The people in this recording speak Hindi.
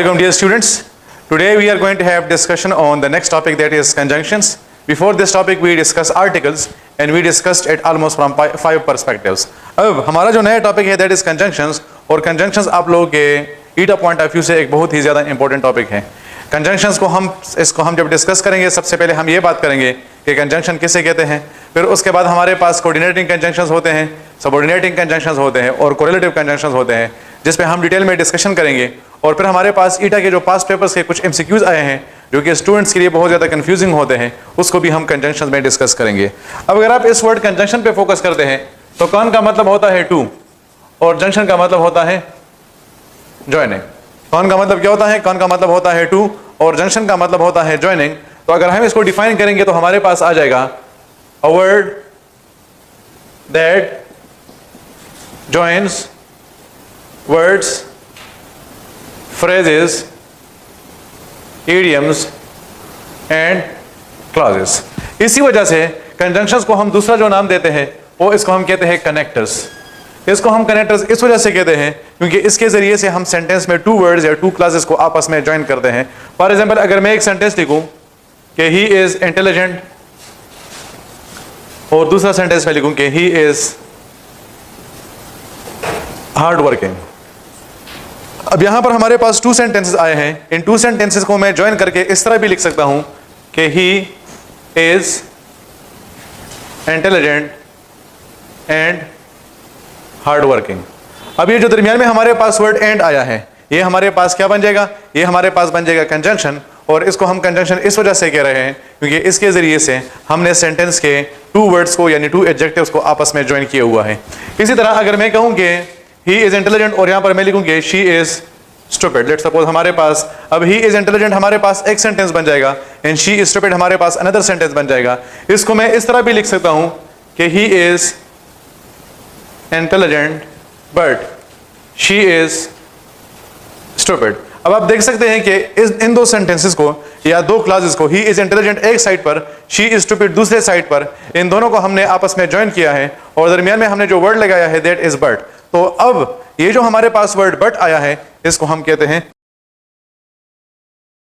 Welcome dear students. Today we are going to have discussion on the next topic, that is conjunctions. Before this topic we discussed articles and we discussed it almost from 5 perspectives. अब हमारा जो नया टॉपिक है that is conjunctions, और conjunctions आप लोगों के ईटा पॉइंट ऑफ व्यू से एक बहुत ही ज़्यादा इंपॉर्टेंट टॉपिक है. कंजंक्शंस को हम जब डिस्कस करेंगे सबसे पहले हम ये बात करेंगे कि कंजंक्शन किसे कहते हैं. फिर उसके बाद हमारे पास कोऑर्डिनेटिंग कंजंक्शंस होते हैं, सबऑर्डिनेटिंग कंजंक्शंस होते हैं और कोरिलेटिव कंजंक्शंस होते हैं, जिस पे हम डिटेल में डिस्कशन करेंगे. और फिर हमारे पास ईटा के जो पास्ट पेपर्स के कुछ एमसीक्यूज आए हैं जो कि स्टूडेंट्स के लिए बहुत ज़्यादा कंफ्यूजिंग होते हैं, उसको भी हम कंजंक्शंस में डिस्कस करेंगे. अब अगर आप इस वर्ड कंजंक्शन पे फोकस करते हैं तो कॉन का मतलब होता है टू और जंक्शन का मतलब होता है ज्वाइनिंग. कॉन का मतलब क्या होता है? कॉन का मतलब होता है टू और जंक्शन का मतलब होता है ज्वाइनिंग. तो अगर हम इसको डिफाइन करेंगे तो हमारे पास आ जाएगा a word that joins words, phrases, idioms and clauses. इसी वजह से conjunctions को हम दूसरा जो नाम देते हैं वो इसको हम कहते हैं connectors. इसको हम connectors इस वजह से कहते हैं क्योंकि इसके जरिए से हम सेंटेंस में टू वर्ड्स या टू क्लासेस को आपस में ज्वाइन करते हैं. फॉर एग्जाम्पल अगर मैं एक सेंटेंस लिखूं कि ही इज इंटेलिजेंट और दूसरा सेंटेंस में लिखूं कि ही इज हार्ड वर्किंग. अब यहां पर हमारे पास टू सेंटेंसेस आए हैं. इन टू सेंटेंसेस को मैं ज्वाइन करके इस तरह भी लिख सकता हूं कि he is intelligent and hard working. अब ये जो दरमियान में हमारे पास वर्ड एंड आया है ये हमारे पास क्या बन जाएगा? ये हमारे पास बन जाएगा कंजंक्शन. और इसको हम कंजंक्शन इस वजह से कह रहे हैं क्योंकि इसके जरिए से हमने सेंटेंस के टू वर्ड्स को यानी टू एडजेक्टिव्स को आपस में ज्वाइन किया हुआ है. इसी तरह अगर मैं कहूं कि ही इज इंटेलिजेंट और यहां पर मैं लिखूंगी she is stupid. Let's suppose हमारे पास अब ही इज इंटेलिजेंट हमारे पास एक सेंटेंस बन जाएगा एंड शी इज स्टूपिड हमारे पास अनदर सेंटेंस बन जाएगा. इसको मैं इस तरह भी लिख सकता हूं कि he is intelligent but she is stupid. अब आप देख सकते हैं कि इन दो सेंटेंसेस को या दो क्लासेस को, ही इज इंटेलिजेंट एक साइड पर, शी इज स्टूपिड दूसरे साइड पर, इन दोनों को हमने आपस में ज्वाइन किया है और दरमियान में हमने जो वर्ड लगाया है दैट इज बट. तो अब ये जो हमारे पास वर्ड बट आया है इसको हम कहते हैं